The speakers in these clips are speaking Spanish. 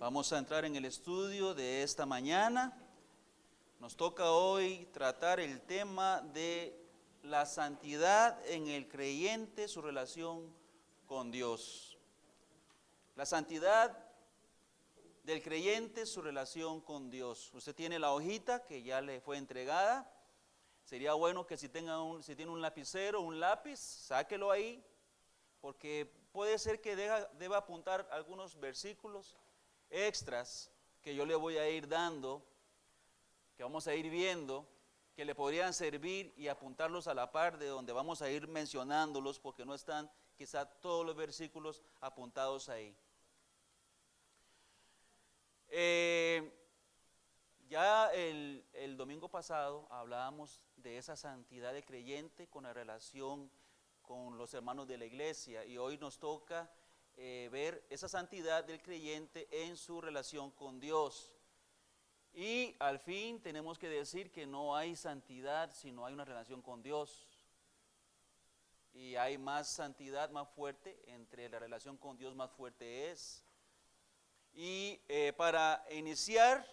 Vamos a entrar en el estudio de esta mañana. Nos toca hoy tratar el tema de la santidad en el creyente, su relación con Dios. La santidad del creyente, su relación con Dios. Usted tiene la hojita que ya le fue entregada. Sería bueno que si tiene un lapicero, un lápiz, sáquelo ahí, porque puede ser que deba apuntar algunos versículos extras que yo le voy a ir dando, que vamos a ir viendo, que le podrían servir y apuntarlos a la par de donde vamos a ir mencionándolos, porque no están quizá todos los versículos apuntados ahí. Ya el domingo pasado hablábamos de esa santidad de creyente con la relación con los hermanos de la iglesia, y hoy nos toca ver esa santidad del creyente en su relación con Dios. Y al fin tenemos que decir que no hay santidad si no hay una relación con Dios. Y hay más santidad más fuerte, entre la relación con Dios más fuerte es. Y para iniciar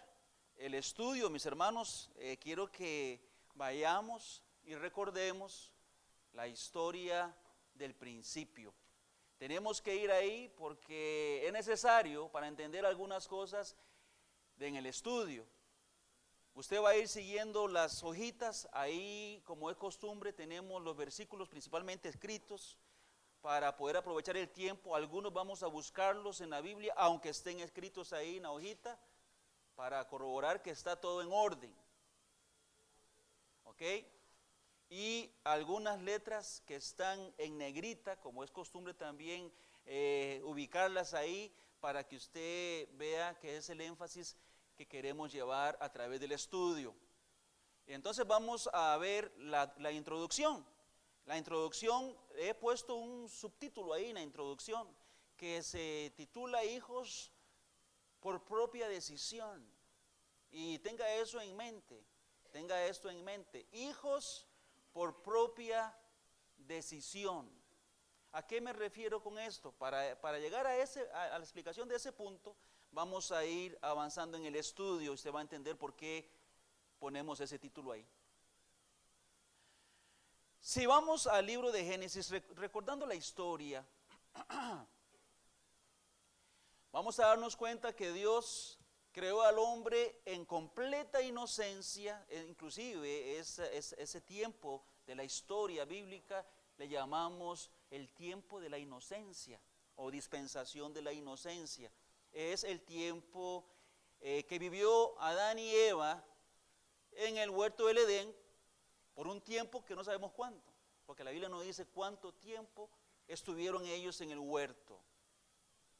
el estudio, mis hermanos, quiero que vayamos y recordemos la historia del principio. Tenemos que ir ahí porque es necesario para entender algunas cosas en el estudio. Usted va a ir siguiendo las hojitas, ahí como es costumbre tenemos los versículos principalmente escritos para poder aprovechar el tiempo. Algunos vamos a buscarlos en la Biblia, aunque estén escritos ahí en la hojita, para corroborar que está todo en orden. ¿Ok? Y algunas letras que están en negrita, como es costumbre también ubicarlas ahí para que usted vea que es el énfasis que queremos llevar a través del estudio. Entonces vamos a ver la introducción. La introducción, he puesto un subtítulo ahí en la introducción que se titula Hijos por propia decisión. Y tenga eso en mente, tenga esto en mente. Hijos por propia decisión. ¿A qué me refiero con esto? Para llegar a la explicación de ese punto, vamos a ir avanzando en el estudio. Usted va a entender por qué ponemos ese título ahí. Si vamos al libro de Génesis, recordando la historia, vamos a darnos cuenta que Dios creó al hombre en completa inocencia. Inclusive ese tiempo de la historia bíblica le llamamos el tiempo de la inocencia o dispensación de la inocencia. Es el tiempo que vivió Adán y Eva en el huerto del Edén por un tiempo que no sabemos cuánto, porque la Biblia no dice cuánto tiempo estuvieron ellos en el huerto.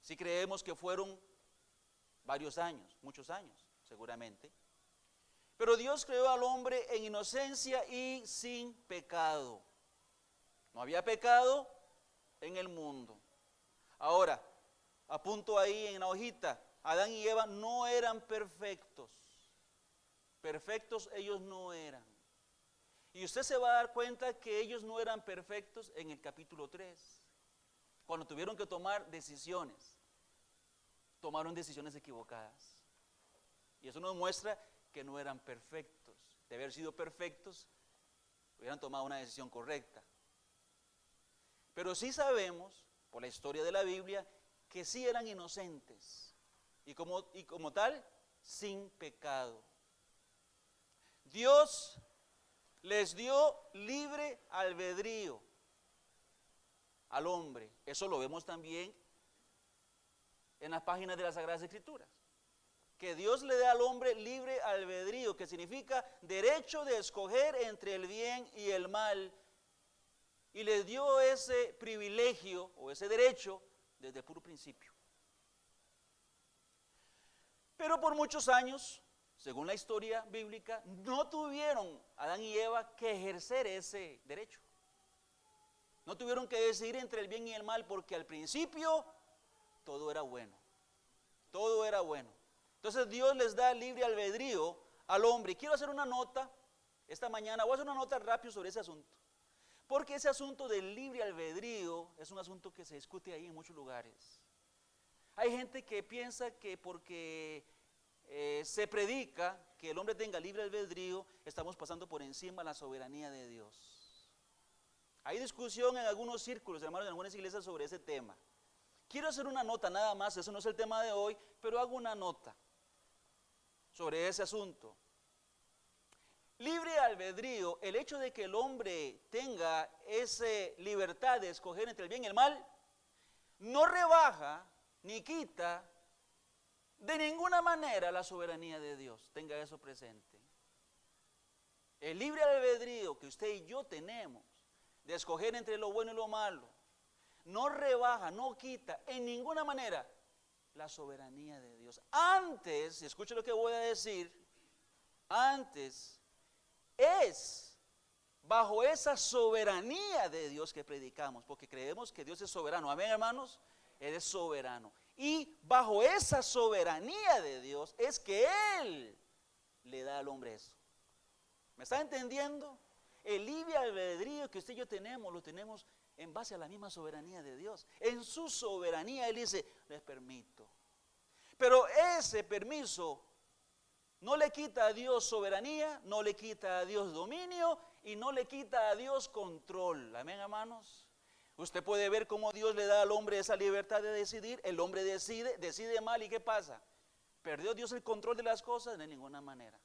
Sí creemos que fueron varios años, muchos años, seguramente. Pero Dios creó al hombre en inocencia y sin pecado. No había pecado en el mundo. Ahora, apunto ahí en la hojita, Adán y Eva no eran perfectos. Perfectos ellos no eran. Y usted se va a dar cuenta que ellos no eran perfectos en el capítulo 3, cuando tuvieron que tomar decisiones. Tomaron decisiones equivocadas. Y eso nos muestra que no eran perfectos. De haber sido perfectos, hubieran tomado una decisión correcta. Pero sí sabemos, por la historia de la Biblia, que sí eran inocentes. Y como tal, sin pecado. Dios les dio libre albedrío al hombre. Eso lo vemos también en las páginas de las Sagradas Escrituras, que Dios le da al hombre libre albedrío, que significa derecho de escoger entre el bien y el mal, y le dio ese privilegio o ese derecho desde el puro principio. Pero por muchos años, según la historia bíblica, no tuvieron Adán y Eva que ejercer ese derecho. No tuvieron que decidir entre el bien y el mal, porque al principio todo era bueno. Todo era bueno. Entonces Dios les da libre albedrío al hombre. Y quiero hacer una nota esta mañana, voy a hacer una nota rápido sobre ese asunto. Porque ese asunto del libre albedrío es un asunto que se discute ahí en muchos lugares. Hay gente que piensa que porque se predica que el hombre tenga libre albedrío, estamos pasando por encima de la soberanía de Dios. Hay discusión en algunos círculos, hermanos, en algunas iglesias sobre ese tema. Quiero hacer una nota nada más, eso no es el tema de hoy, pero hago una nota sobre ese asunto. Libre albedrío, el hecho de que el hombre tenga esa libertad de escoger entre el bien y el mal, no rebaja ni quita de ninguna manera la soberanía de Dios. Tenga eso presente. El libre albedrío que usted y yo tenemos de escoger entre lo bueno y lo malo, no rebaja, no quita en ninguna manera la soberanía de Dios. Antes, escuche lo que voy a decir, antes es bajo esa soberanía de Dios que predicamos, porque creemos que Dios es soberano. Amén, hermanos. Él es soberano. Y bajo esa soberanía de Dios es que Él le da al hombre eso. ¿Me está entendiendo? El libre albedrío que usted y yo tenemos, lo tenemos en base a la misma soberanía de Dios. En su soberanía Él dice, les permito. Pero ese permiso no le quita a Dios soberanía, no le quita a Dios dominio y no le quita a Dios control. Amén, hermanos. Usted puede ver cómo Dios le da al hombre esa libertad de decidir. El hombre decide mal, ¿y qué pasa? ¿Perdió Dios el control de las cosas? De ninguna manera.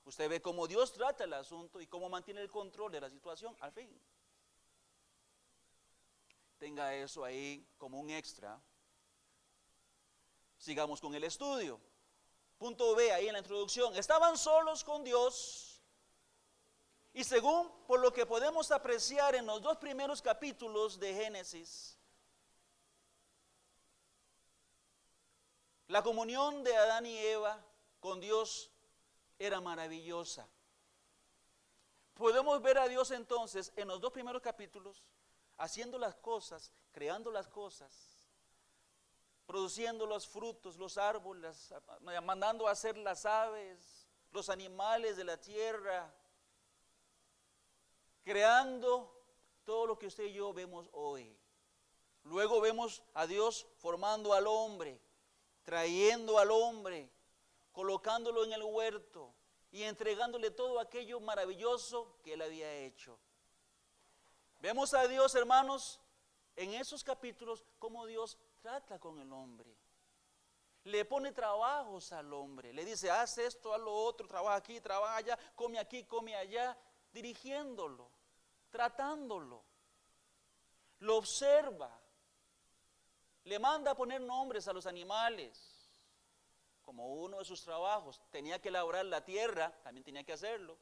Usted ve cómo Dios trata el asunto y cómo mantiene el control de la situación al fin. Tenga eso ahí como un extra. Sigamos con el estudio. Punto B, ahí en la introducción. Estaban solos con Dios. Y según por lo que podemos apreciar en los dos primeros capítulos de Génesis, la comunión de Adán y Eva con Dios era maravillosa. Podemos ver a Dios entonces en los dos primeros capítulos haciendo las cosas, creando las cosas, produciendo los frutos, los árboles, mandando a hacer las aves, los animales de la tierra, creando todo lo que usted y yo vemos hoy. Luego vemos a Dios formando al hombre, trayendo al hombre, colocándolo en el huerto y entregándole todo aquello maravilloso que Él había hecho. Vemos a Dios, hermanos, en esos capítulos, cómo Dios trata con el hombre. Le pone trabajos al hombre, le dice, haz esto, haz lo otro, trabaja aquí, trabaja allá, come aquí, come allá, dirigiéndolo, tratándolo. Lo observa, le manda a poner nombres a los animales, como uno de sus trabajos. Tenía que labrar la tierra, también tenía que hacerlo.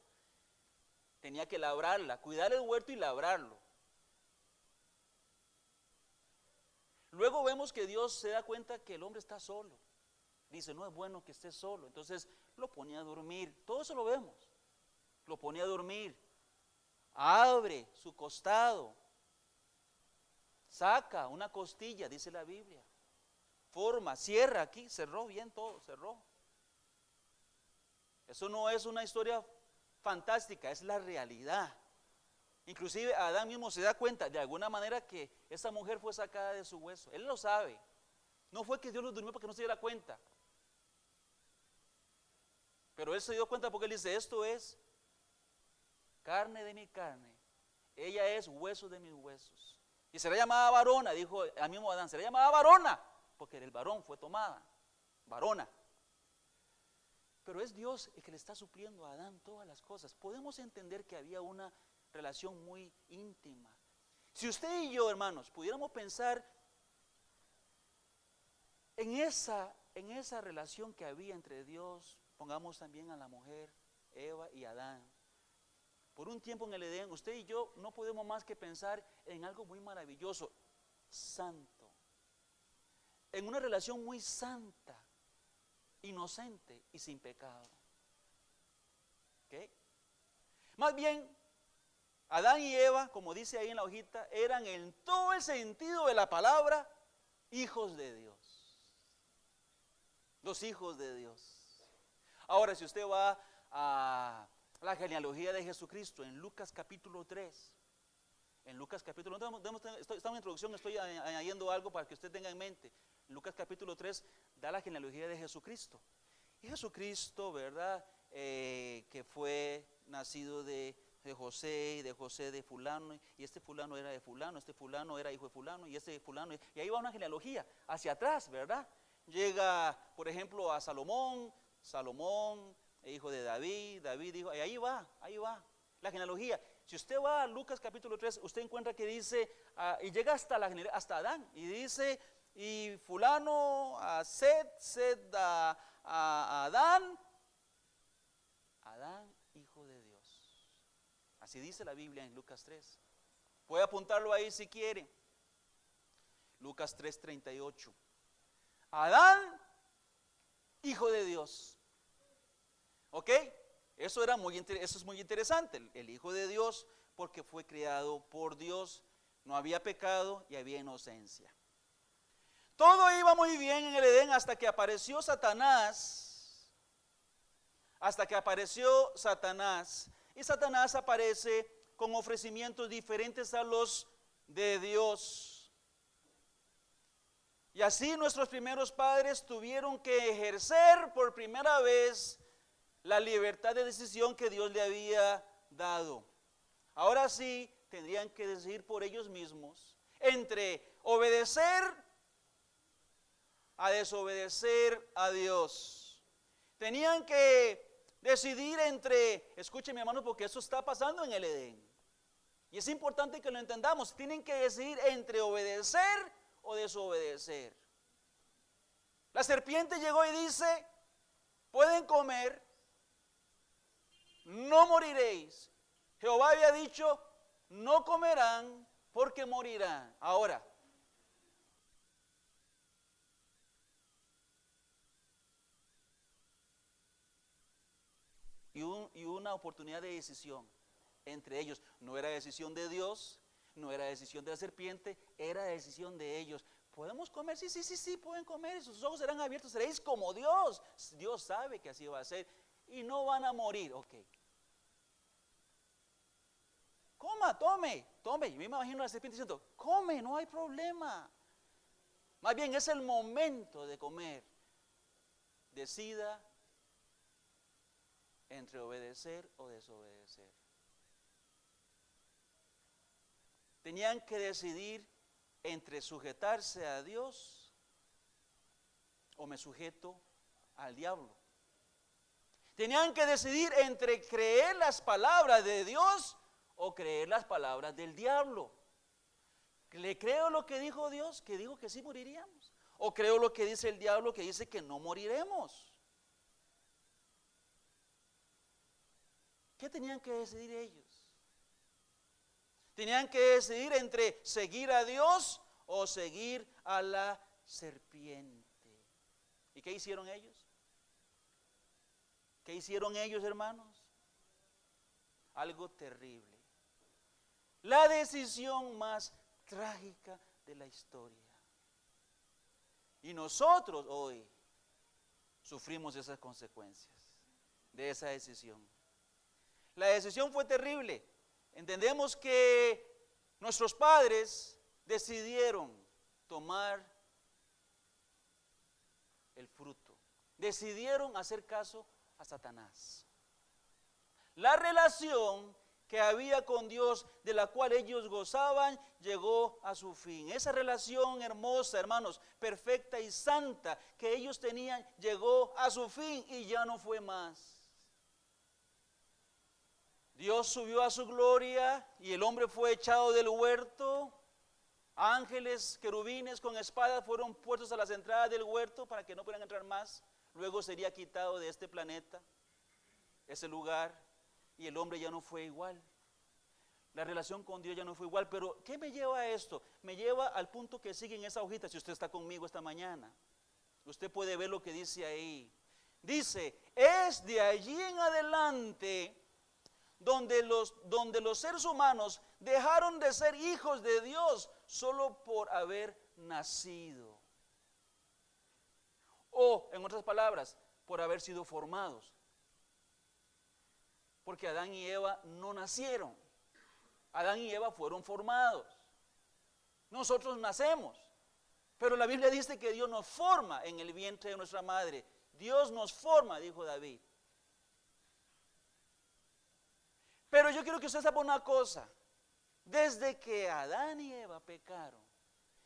Tenía que labrarla, cuidar el huerto y labrarlo. Luego vemos que Dios se da cuenta que el hombre está solo. Dice, no es bueno que esté solo. Entonces lo pone a dormir. Todo eso lo vemos. Lo pone a dormir. Abre su costado. Saca una costilla, dice la Biblia. Forma, cierra aquí, cerró bien todo, cerró. Eso no es una historia fantástica, es la realidad. Inclusive Adán mismo se da cuenta de alguna manera que esa mujer fue sacada de su hueso. Él lo sabe. No fue que Dios lo durmió para que no se diera cuenta. Pero él se dio cuenta porque él dice, esto es carne de mi carne. Ella es hueso de mis huesos. Y será llamada varona, dijo al mismo Adán, será llamada varona, porque del varón fue tomada, varona. Pero es Dios el que le está supliendo a Adán todas las cosas. Podemos entender que había una relación muy íntima. Si usted y yo, hermanos, pudiéramos pensar en esa relación que había entre Dios, pongamos también a la mujer, Eva y Adán. Por un tiempo en el Edén, usted y yo no podemos más que pensar en algo muy maravilloso, santo. En una relación muy santa, inocente y sin pecado. ¿Ok? Más bien, Adán y Eva, como dice ahí en la hojita, eran en todo el sentido de la palabra hijos de Dios. Los hijos de Dios. Ahora, si usted va a la genealogía de Jesucristo en Lucas capítulo 3, en Lucas capítulo 3, estamos en introducción, estoy añadiendo algo para que usted tenga en mente. Lucas capítulo 3 da la genealogía de Jesucristo. Y Jesucristo, ¿verdad? Que fue nacido de José, y de José de fulano, y este fulano era de fulano, este fulano era hijo de fulano, y este fulano, y ahí va una genealogía hacia atrás, ¿verdad? Llega, por ejemplo, a Salomón, hijo de David, David dijo, y ahí va, la genealogía. Si usted va a Lucas capítulo 3, usted encuentra que dice, y llega hasta Adán, y dice, y fulano a Set a Adán, hijo de Dios. Así dice la Biblia en Lucas 3. Puede apuntarlo ahí si quiere. Lucas 3:38. Adán, hijo de Dios. ¿Ok? Eso es muy interesante. El hijo de Dios, porque fue criado por Dios. No había pecado y había inocencia. Todo iba muy bien en el Edén hasta que apareció Satanás. Y Satanás aparece con ofrecimientos diferentes a los de Dios. Y así nuestros primeros padres tuvieron que ejercer por primera vez la libertad de decisión que Dios le había dado. Ahora sí tendrían que decidir por ellos mismos entre obedecer a desobedecer a Dios. Tenían que decidir entre, escúcheme hermano, porque eso está pasando en el Edén. Y es importante que lo entendamos. Tienen que decidir entre obedecer o desobedecer. La serpiente llegó y dice, pueden comer, no moriréis. Jehová había dicho, no comerán porque morirán. Ahora, y una oportunidad de decisión entre ellos. No era decisión de Dios, no era decisión de la serpiente, era decisión de ellos. ¿Podemos comer? Sí, pueden comer. Sus ojos serán abiertos, seréis como Dios. Dios sabe que así va a ser y no van a morir. Ok. Coma, tome. Yo me imagino a la serpiente diciendo, come, no hay problema. Más bien es el momento de comer. Decida entre obedecer o desobedecer. Tenían que decidir entre sujetarse a Dios o me sujeto al diablo. Tenían que decidir entre creer las palabras de Dios o creer las palabras del diablo. ¿Le creo lo que dijo Dios, que dijo que sí moriríamos? ¿O creo lo que dice el diablo, que dice que no moriremos? ¿Qué tenían que decidir ellos? Tenían que decidir entre seguir a Dios o seguir a la serpiente. ¿Y qué hicieron ellos? ¿Qué hicieron ellos, hermanos? Algo terrible. La decisión más trágica de la historia. Y nosotros hoy sufrimos esas consecuencias de esa decisión. La decisión fue terrible. Entendemos que nuestros padres decidieron tomar el fruto. Decidieron hacer caso a Satanás. La relación que había con Dios, de la cual ellos gozaban, llegó a su fin. Esa relación hermosa, hermanos, perfecta y santa que ellos tenían, llegó a su fin y ya no fue más. Dios subió a su gloria y el hombre fue echado del huerto. Ángeles, querubines con espadas fueron puestos a las entradas del huerto para que no pudieran entrar más. Luego sería quitado de este planeta, ese lugar, y el hombre ya no fue igual. La relación con Dios ya no fue igual. Pero ¿qué me lleva a esto? Me lleva al punto que sigue en esa hojita. Si usted está conmigo esta mañana, usted puede ver lo que dice ahí. Dice, es de allí en adelante donde los seres humanos dejaron de ser hijos de Dios solo por haber nacido. O, en otras palabras, por haber sido formados. Porque Adán y Eva no nacieron. Adán y Eva fueron formados. Nosotros nacemos, Pero la Biblia dice que Dios nos forma en el vientre de nuestra madre. Dios nos forma, dijo David. Pero yo quiero que usted sepa una cosa. Desde que Adán y Eva pecaron,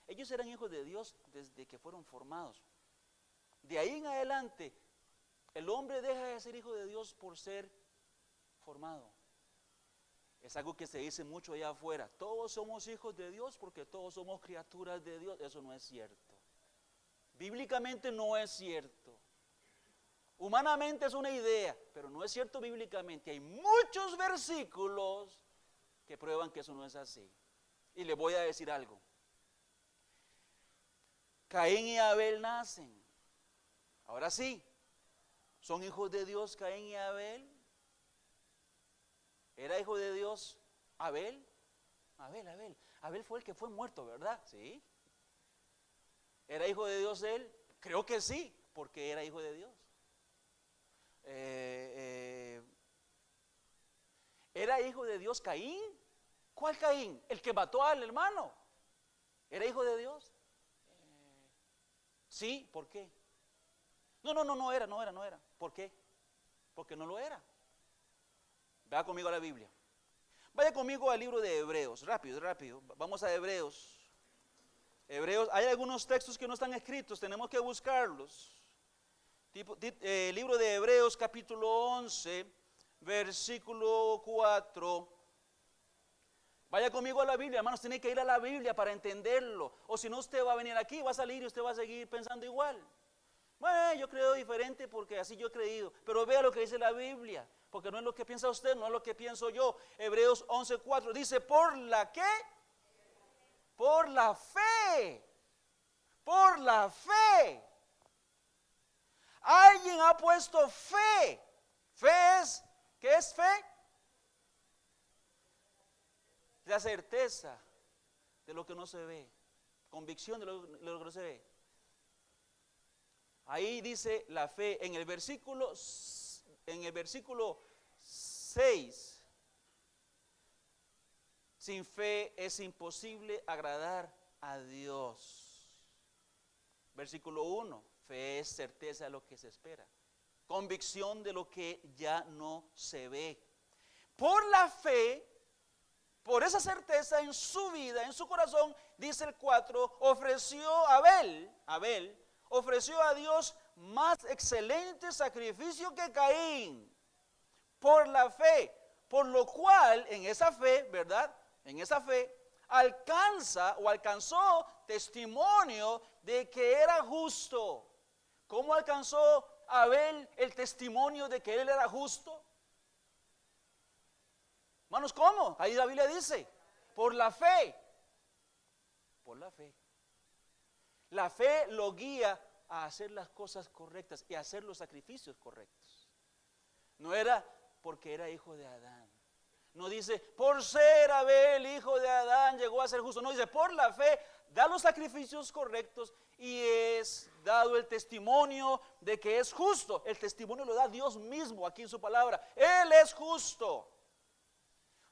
ellos eran hijos de Dios desde que fueron formados. De ahí en adelante, el hombre deja de ser hijo de Dios por ser formado. Es algo que se dice mucho allá afuera. Todos somos hijos de Dios porque todos somos criaturas de Dios. Eso no es cierto. Bíblicamente no es cierto. Humanamente es una idea, pero no es cierto bíblicamente. Hay muchos versículos que prueban que eso no es así. Y les voy a decir algo. Caín y Abel nacen. Ahora sí, ¿son hijos de Dios Caín y Abel? ¿Era hijo de Dios Abel? Abel fue el que fue muerto, ¿verdad? Sí. ¿Era hijo de Dios él? Creo que sí, porque era hijo de Dios. ¿Era hijo de Dios Caín? ¿Cuál Caín? El que mató al hermano. ¿Era hijo de Dios? Sí, ¿por qué? No era. ¿Por qué? Porque no lo era. Vaya conmigo a la Biblia. Vaya conmigo al libro de Hebreos, rápido. Vamos a Hebreos. Hay algunos textos que no están escritos, tenemos que buscarlos. Libro de Hebreos capítulo 11, versículo 4. Vaya conmigo a la Biblia, hermanos, tiene que ir a la Biblia para entenderlo. O si no, usted va a venir aquí, va a salir y usted va a seguir pensando igual. Bueno, yo creo diferente porque así yo he creído. Pero vea lo que dice la Biblia, porque no es lo que piensa usted, no es lo que pienso yo. Hebreos 11:4 dice, ¿por la qué? Por la fe. Por la fe. Alguien ha puesto fe. Fe es, ¿qué es fe? La certeza de lo que no se ve. Convicción de lo que no se ve. Ahí dice la fe en el versículo 6. Sin fe es imposible agradar a Dios. Versículo 1. Fe es certeza de lo que se espera. Convicción de lo que ya no se ve. Por la fe, por esa certeza en su vida, en su corazón, dice el 4, ofreció Abel ofreció a Dios más excelente sacrificio que Caín, por la fe, por lo cual en esa fe, ¿verdad? En esa fe alcanzó testimonio de que era justo. ¿Cómo alcanzó Abel el testimonio de que él era justo? Hermanos, ¿cómo? Ahí la Biblia dice, por la fe. Por la fe. La fe lo guía a hacer las cosas correctas y a hacer los sacrificios correctos. No era porque era hijo de Adán. No dice, por ser Abel, hijo de Adán, llegó a ser justo. No, dice, por la fe, da los sacrificios correctos y es dado el testimonio de que es justo. El testimonio lo da Dios mismo aquí en su palabra. Él es justo.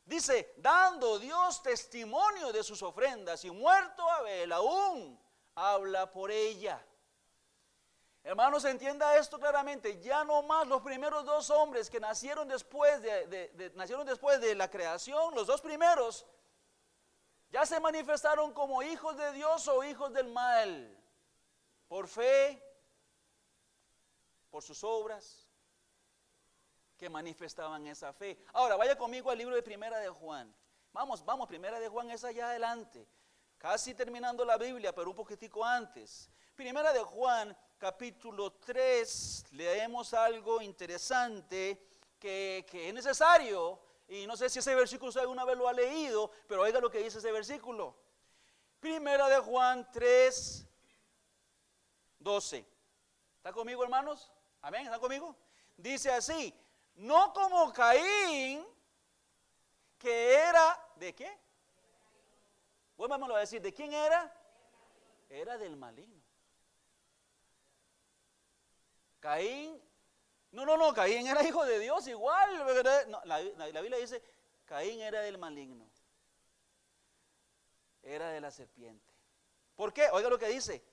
Dice, dando Dios testimonio de sus ofrendas, y muerto Abel aún habla por ella. Hermanos, entienda esto claramente. Ya no más los primeros dos hombres que nacieron después de la creación, los dos primeros, ya se manifestaron como hijos de Dios o hijos del mal, por fe, por sus obras que manifestaban esa fe. Ahora, vaya conmigo al libro de Primera de Juan. Vamos, Primera de Juan es allá adelante. Casi terminando la Biblia, pero un poquitico antes. Primera de Juan, capítulo 3, leemos algo interesante que es necesario. Y no sé si ese versículo usted alguna vez lo ha leído, pero oiga lo que dice ese versículo. Primera de Juan 3, 12. ¿Está conmigo, hermanos? Amén, ¿están conmigo? Dice así, no como Caín, que era, ¿de qué? Vuelvámoslo a decir, ¿de quién era? Era del maligno. Caín, no, Caín era hijo de Dios igual. No, la Biblia dice, Caín era del maligno. Era de la serpiente. ¿Por qué? Oiga lo que dice,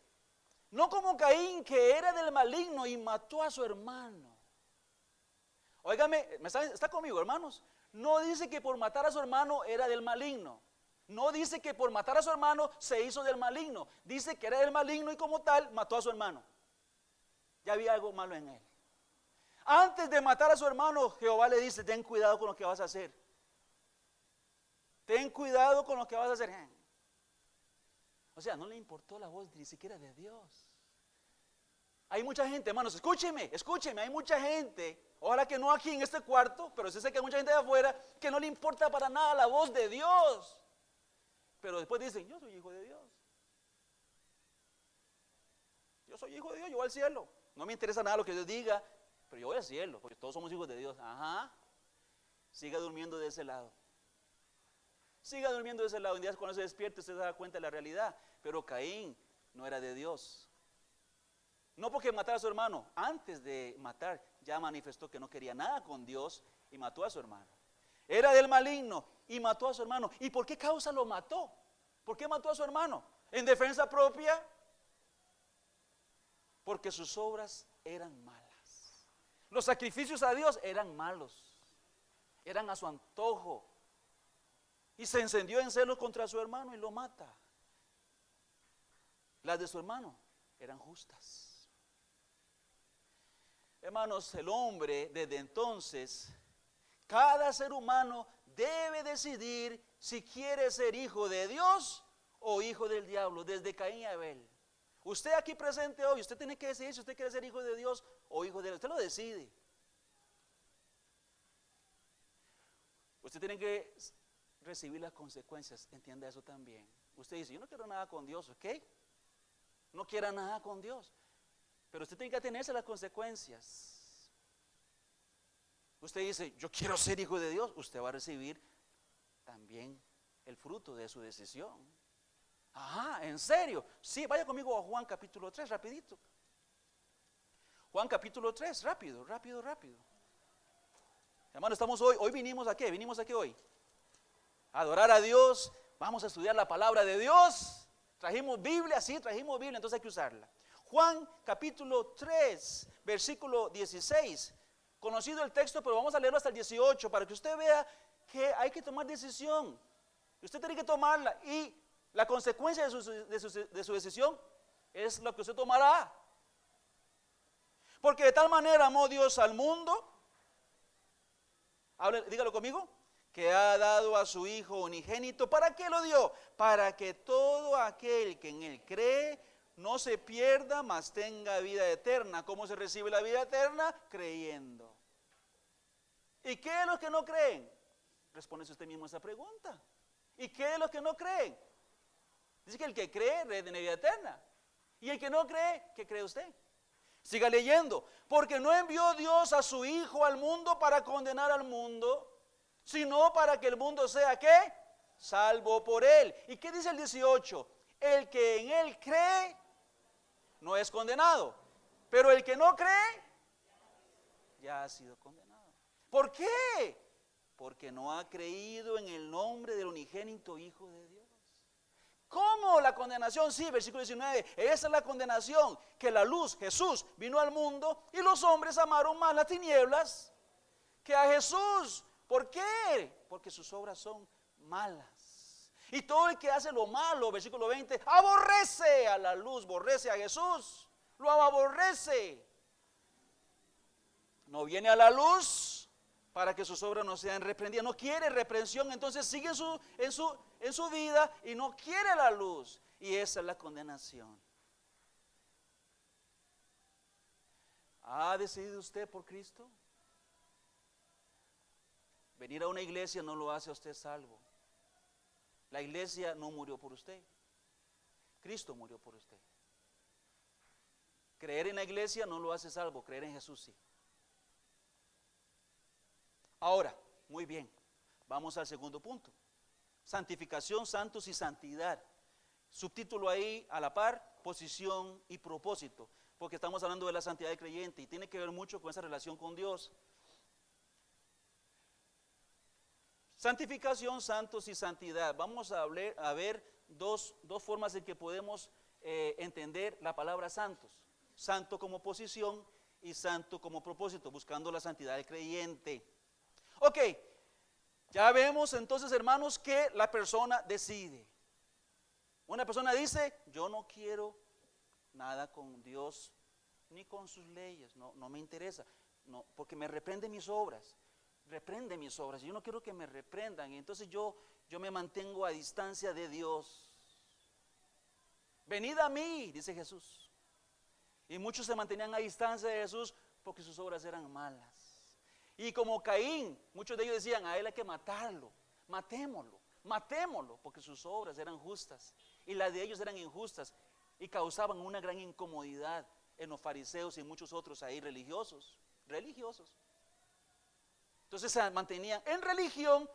No como Caín, que era del maligno y mató a su hermano. Óigame, ¿está conmigo, hermanos? No dice que por matar a su hermano era del maligno. No dice que por matar a su hermano se hizo del maligno. Dice que era del maligno y como tal mató a su hermano. Ya había algo malo en él. Antes de matar a su hermano, Jehová le dice: ten cuidado con lo que vas a hacer. Ten cuidado con lo que vas a hacer. O sea, no le importó la voz ni siquiera de Dios. Hay mucha gente, hermanos, escúcheme, hay mucha gente, ojalá que no aquí en este cuarto, pero sí sé que hay mucha gente de afuera que no le importa para nada la voz de Dios. Pero después dicen: yo soy hijo de Dios. Yo soy hijo de Dios, yo voy al cielo. No me interesa nada lo que Dios diga, pero yo voy al cielo, porque todos somos hijos de Dios. Ajá. Siga durmiendo de ese lado. Siga durmiendo de ese lado. Un día cuando se despierte usted se da cuenta de la realidad. Pero Caín no era de Dios. No porque matara a su hermano. Antes de matar ya manifestó que no quería nada con Dios y mató a su hermano. Era del maligno y mató a su hermano. ¿Y por qué causa lo mató? ¿Por qué mató a su hermano? ¿En defensa propia? Porque sus obras eran malas. Los sacrificios a Dios eran malos. Eran a su antojo. Y se encendió en celos contra su hermano y lo mata. Las de su hermano eran justas. Hermanos, el hombre desde entonces, cada ser humano debe decidir si quiere ser hijo de Dios o hijo del diablo, desde Caín y Abel. Usted aquí presente hoy, usted tiene que decidir si usted quiere ser hijo de Dios o hijo de Dios. Usted lo decide. Usted tiene que recibir las consecuencias, entienda eso también. Usted dice: yo no quiero nada con Dios, ¿ok? No quiera nada con Dios, pero usted tiene que atenerse a las consecuencias. Usted dice: yo quiero ser hijo de Dios, usted va a recibir también el fruto de su decisión. Ajá, ¿en serio? Sí, vaya conmigo a Juan capítulo 3, rapidito. Juan capítulo 3, rápido. Hermano, estamos hoy vinimos a qué? Vinimos aquí hoy a adorar a Dios, vamos a estudiar la palabra de Dios. Trajimos Biblia, sí, trajimos Biblia, entonces hay que usarla. Juan capítulo 3, versículo 16. Conocido el texto, pero vamos a leerlo hasta el 18 para que usted vea que hay que tomar decisión. Usted tiene que tomarla y la consecuencia de su decisión es lo que usted tomará. Porque de tal manera amó Dios al mundo, dígalo conmigo, que ha dado a su Hijo unigénito. ¿Para qué lo dio? Para que todo aquel que en Él cree no se pierda, mas tenga vida eterna. ¿Cómo se recibe la vida eterna? Creyendo. ¿Y qué de los que no creen? Respóndese usted mismo a esa pregunta. ¿Y qué de los que no creen? Dice que el que cree tiene vida eterna. ¿Y el que no cree? ¿Qué cree usted? Siga leyendo. Porque no envió Dios a su Hijo al mundo para condenar al mundo, sino para que el mundo sea ¿qué? Salvo por Él. ¿Y qué dice el 18? El que en Él cree no es condenado, pero el que no cree ya ha sido condenado. ¿Por qué? Porque no ha creído en el nombre del unigénito Hijo de Dios. ¿Cómo la condenación? Sí, versículo 19, esa es la condenación, que la luz, Jesús, vino al mundo y los hombres amaron más las tinieblas que a Jesús. ¿Por qué? Porque sus obras son malas. Y todo el que hace lo malo, versículo 20, aborrece a la luz, aborrece a Jesús, lo aborrece. No viene a la luz para que sus obras no sean reprendidas. No quiere reprensión, entonces sigue en su vida y no quiere la luz. Y esa es la condenación. ¿Ha decidido usted por Cristo? Venir a una iglesia no lo hace a usted salvo. La iglesia no murió por usted. Cristo murió por usted. Creer en la iglesia no lo hace salvo, creer en Jesús sí. Ahora, muy bien, vamos al segundo punto. Santificación, santos y santidad. Subtítulo ahí a la par, posición y propósito, porque estamos hablando de la santidad del creyente y tiene que ver mucho con esa relación con Dios. Santificación, santos y santidad. Vamos a ver dos formas en que podemos entender la palabra santos. Santo como posición y santo como propósito, buscando la santidad del creyente. Ok, ya vemos entonces, hermanos, que la persona decide. Una persona dice, yo no quiero nada con Dios ni con sus leyes, no me interesa, no, porque me reprende mis obras, yo no quiero que me reprendan, y entonces yo me mantengo a distancia de Dios. Venid a mí, dice Jesús. Y muchos se mantenían a distancia de Jesús porque sus obras eran malas. Y como Caín, muchos de ellos decían, a él hay que matarlo, matémoslo, porque sus obras eran justas y las de ellos eran injustas y causaban una gran incomodidad en los fariseos y muchos otros ahí religiosos. Entonces se mantenían en religión,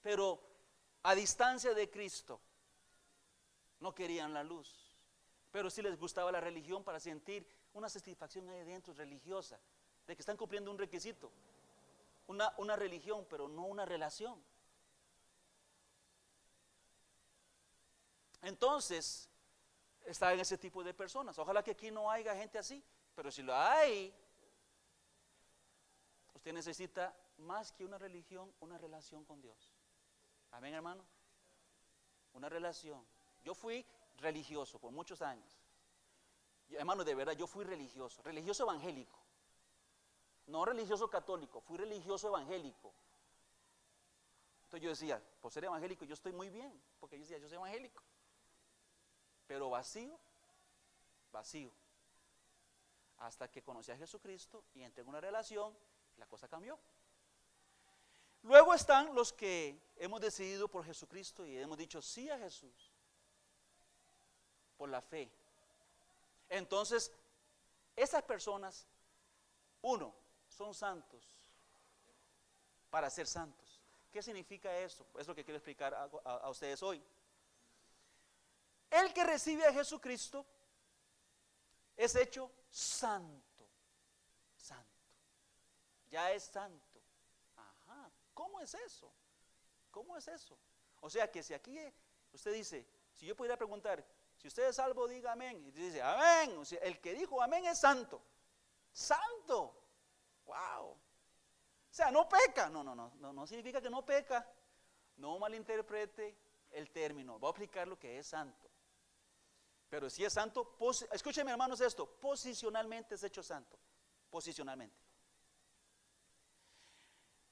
pero a distancia de Cristo. No querían la luz, pero sí les gustaba la religión para sentir una satisfacción ahí dentro religiosa, de que están cumpliendo un requisito, una religión, pero no una relación. Entonces, está en ese tipo de personas. Ojalá que aquí no haya gente así, pero si lo hay, usted necesita más que una religión, una relación con Dios. Amén, hermano. Una relación. Yo fui religioso por muchos años. Hermano, de verdad, yo fui religioso evangélico. No religioso católico, fui religioso evangélico. Entonces yo decía, por ser evangélico yo estoy muy bien, porque yo decía, yo soy evangélico. Pero vacío. Hasta que conocí a Jesucristo y entré en una relación, la cosa cambió. Luego están los que hemos decidido por Jesucristo y hemos dicho sí a Jesús, por la fe. Entonces, esas personas, uno, son santos para ser santos. ¿Qué significa eso? Es lo que quiero explicar a ustedes hoy. El que recibe a Jesucristo es hecho santo. Ya es santo. Ajá, ¿cómo es eso? O sea que si aquí usted dice, si yo pudiera preguntar, si usted es salvo, diga amén. Y dice, amén. O sea, el que dijo amén es santo. Santo. Wow. O sea, no peca. No significa que no peca. No malinterprete el término. Voy a explicar lo que es santo. Pero si es santo, escúchenme, hermanos, esto, posicionalmente es hecho santo. Posicionalmente.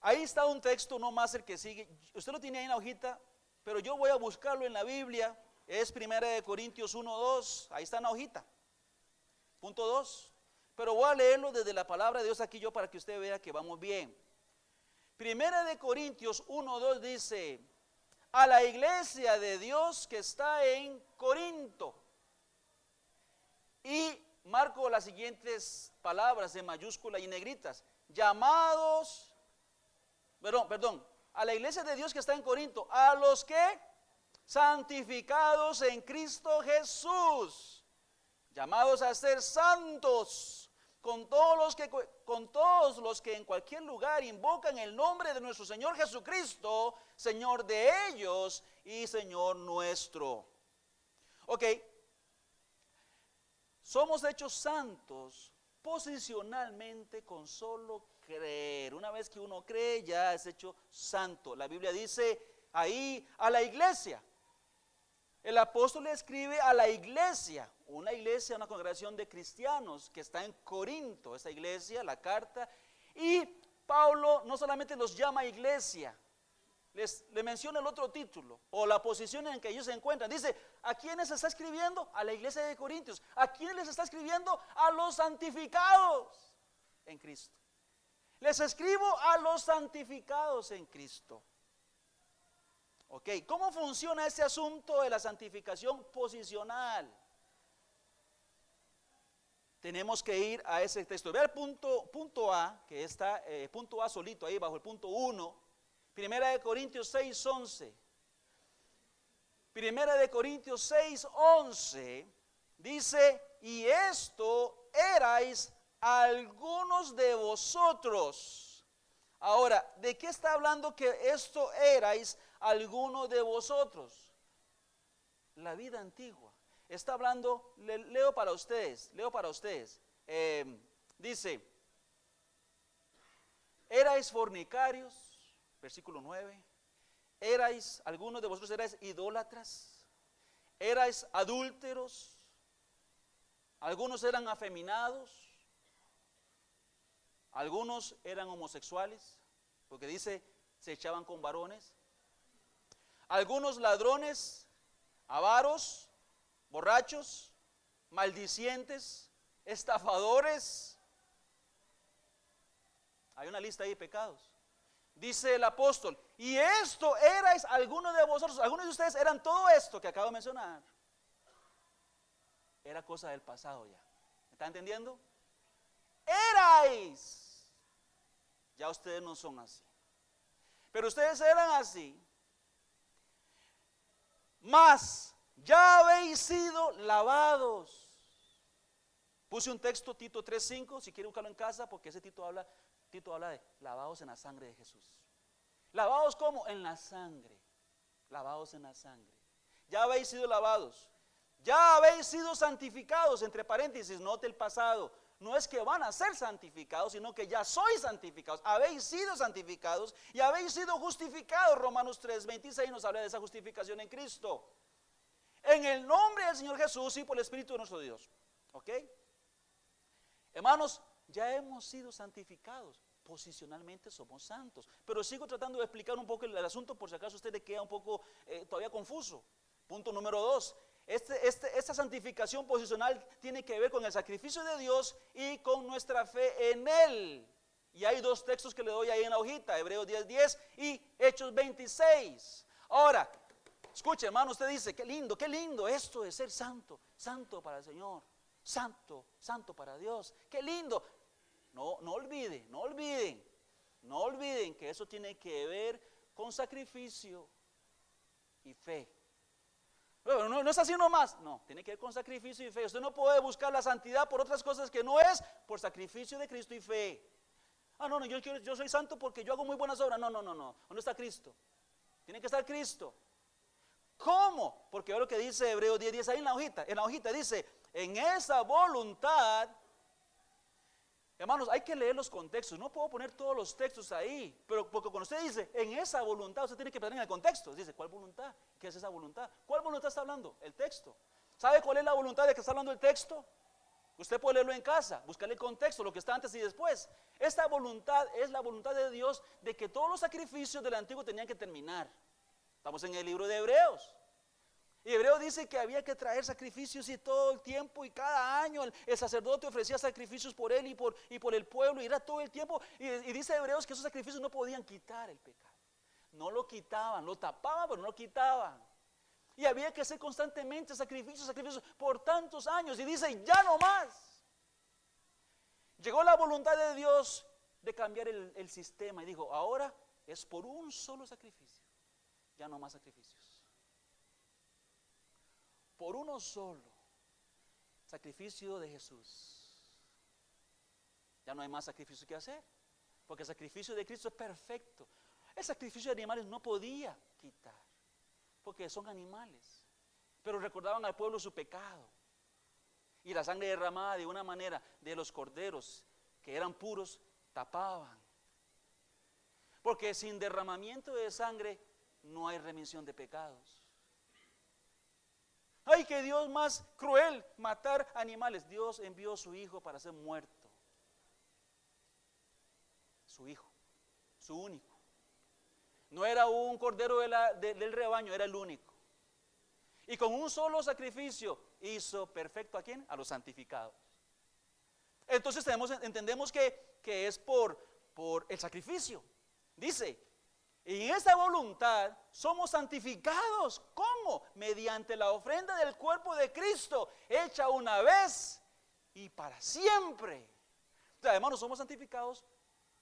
Ahí está un texto, no más el que sigue. Usted lo tiene ahí en la hojita, pero yo voy a buscarlo en la Biblia. Es 1 Corintios 1:2. Ahí está en la hojita. Punto 2. Pero voy a leerlo desde la palabra de Dios aquí yo para que usted vea que vamos bien. 1 Corintios 1:2 dice: a la iglesia de Dios que está en Corinto. Y marco las siguientes palabras en mayúscula y negritas. Llamados, a la iglesia de Dios que está en Corinto, a los que santificados en Cristo Jesús, llamados a ser santos, con todos los que en cualquier lugar invocan el nombre de nuestro Señor Jesucristo, Señor de ellos y Señor nuestro. Ok, somos hechos santos posicionalmente con solo creer. Una vez que uno cree, ya es hecho santo. La Biblia dice ahí a la iglesia. El apóstol le escribe a la iglesia, una congregación de cristianos que está en Corinto, esa iglesia, la carta. Y Pablo no solamente los llama iglesia, le menciona el otro título o la posición en que ellos se encuentran. Dice, ¿a quiénes está escribiendo? A la iglesia de Corintios. ¿A quiénes les está escribiendo? A los santificados en Cristo. Les escribo a los santificados en Cristo. Ok, ¿cómo funciona ese asunto de la santificación posicional? Tenemos que ir a ese texto. Ve al punto A, que está, punto A solito ahí bajo el punto 1. 1 Corintios 6:11. 1 Corintios 6:11 dice, y esto erais algunos de vosotros. Ahora, ¿de qué está hablando que esto erais algunos de vosotros? la vida antigua. Está hablando, leo para ustedes. Dice, erais fornicarios, versículo 9. Algunos de vosotros erais idólatras, erais adúlteros, algunos eran afeminados, algunos eran homosexuales, porque dice, se echaban con varones, algunos ladrones, avaros, borrachos, maldicientes, estafadores. Hay una lista ahí de pecados. Dice el apóstol, y esto erais algunos de vosotros, algunos de ustedes eran todo esto que acabo de mencionar. Era cosa del pasado ya. ¿Me está entendiendo? Erais. Ya ustedes no son así. Pero ustedes eran así. Mas ya habéis sido lavados. Puse un texto, Tito 3:5, si quiere buscarlo en casa, porque ese Tito habla de lavados en la sangre de Jesús. ¿Lavados cómo? En la sangre. Lavados en la sangre. Ya habéis sido lavados. Ya habéis sido santificados, entre paréntesis, note el pasado. No es que van a ser santificados, sino que ya sois santificados. Habéis sido santificados y habéis sido justificados. Romanos 3:26 nos habla de esa justificación en Cristo. En el nombre del Señor Jesús y por el Espíritu de nuestro Dios. ¿Ok? Hermanos, ya hemos sido santificados. Posicionalmente somos santos. Pero sigo tratando de explicar un poco el asunto por si acaso a usted le queda un poco todavía confuso. Punto número 2. Esta santificación posicional tiene que ver con el sacrificio de Dios y con nuestra fe en Él. Y hay dos textos que le doy ahí en la hojita, Hebreos 10:10 y Hechos 26. Ahora, escuche, hermano, usted dice, qué lindo esto de ser santo, santo para el Señor, santo para Dios, qué lindo. No olviden que eso tiene que ver con sacrificio y fe. No es así nomás, no, tiene que ver con sacrificio y fe. Usted no puede buscar la santidad por otras cosas que no es por sacrificio de Cristo y fe. No, yo soy santo porque yo hago muy buenas obras. No, ¿dónde está Cristo? Tiene que estar Cristo. ¿Cómo? Porque ve lo que dice Hebreos 10:10 ahí en la hojita dice, en esa voluntad. Hermanos, hay que leer los contextos. No puedo poner todos los textos ahí, pero porque cuando usted dice en esa voluntad, usted tiene que pensar en el contexto. Dice, ¿cuál voluntad? ¿Qué es esa voluntad? ¿Cuál voluntad está hablando? El texto. ¿Sabe cuál es la voluntad de que está hablando el texto? Usted puede leerlo en casa, buscarle el contexto, lo que está antes y después. Esta voluntad es la voluntad de Dios de que todos los sacrificios del antiguo tenían que terminar. Estamos en el libro de Hebreos. Y Hebreo dice que había que traer sacrificios y todo el tiempo y cada año el sacerdote ofrecía sacrificios por él y por el pueblo y era todo el tiempo. Y dice Hebreos que esos sacrificios no podían quitar el pecado. No lo quitaban, lo tapaban pero no lo quitaban. Y había que hacer constantemente sacrificios por tantos años. Y dice, ya no más. Llegó la voluntad de Dios de cambiar el sistema y dijo, ahora es por un solo sacrificio, ya no más sacrificios. Por uno solo, sacrificio de Jesús. Ya no hay más sacrificio que hacer, porque el sacrificio de Cristo es perfecto. El sacrificio de animales no podía quitar, porque son animales, pero recordaban al pueblo su pecado. Y la sangre derramada de una manera de los corderos, que eran puros, tapaban. Porque sin derramamiento de sangre no hay remisión de pecados. ¡Ay, qué Dios más cruel! Matar animales. Dios envió a su Hijo para ser muerto. Su Hijo, su único. No era un cordero del rebaño, era el único. Y con un solo sacrificio hizo perfecto ¿a quién? A los santificados. Entonces entendemos que es por el sacrificio. Dice, y en esa voluntad somos santificados. ¿Cómo? Mediante la ofrenda del cuerpo de Cristo, hecha una vez y para siempre. O sea, hermanos, somos santificados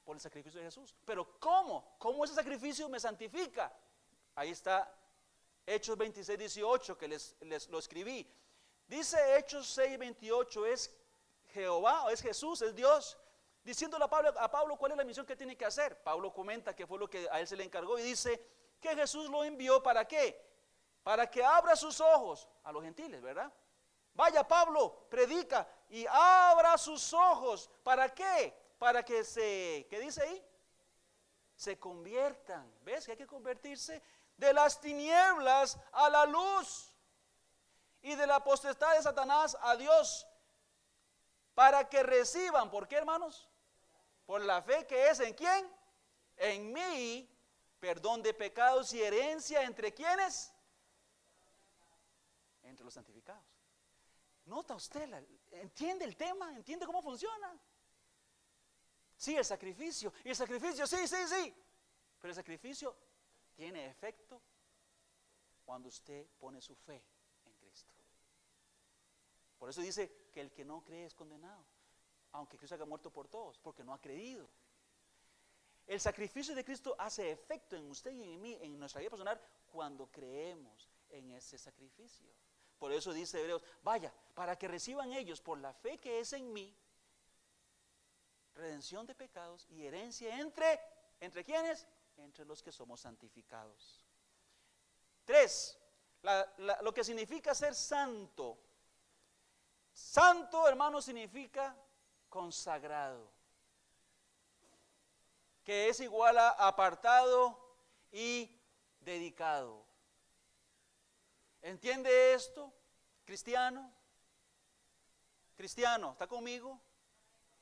por el sacrificio de Jesús. Pero ¿cómo? ¿Cómo ese sacrificio me santifica? Ahí está Hechos 26:18 que les lo escribí. Dice Hechos 6:28, es Jehová, o es Jesús, es Dios, diciéndole a Pablo cuál es la misión que tiene que hacer. Pablo comenta que fue lo que a él se le encargó y dice que Jesús lo envió ¿para qué? para que abra sus ojos a los gentiles, ¿verdad? Vaya Pablo, predica y abra sus ojos. ¿Para qué? Para que ¿qué dice ahí? Se conviertan. ¿Ves que hay que convertirse? De las tinieblas a la luz y de la potestad de Satanás a Dios, para que reciban, ¿por qué, hermanos? Por la fe que es ¿en quién? En mí, perdón de pecados y herencia, ¿entre quiénes? Entre los santificados. ¿Nota usted? ¿Entiende el tema? ¿Entiende cómo funciona? Sí, el sacrificio. Y el sacrificio, sí. Pero el sacrificio tiene efecto cuando usted pone su fe en Cristo. Por eso dice que el que no cree es condenado, aunque Cristo haya muerto por todos, porque no ha creído. El sacrificio de Cristo hace efecto en usted y en mí, en nuestra vida personal, cuando creemos en ese sacrificio. Por eso dice Hebreos, vaya, para que reciban ellos por la fe que es en mí, redención de pecados y herencia ¿entre quiénes? Entre los que somos santificados. 3, lo que significa ser santo. Santo, hermano, significa consagrado, que es igual a apartado y dedicado. ¿Entiende esto, cristiano? Cristiano, ¿está conmigo?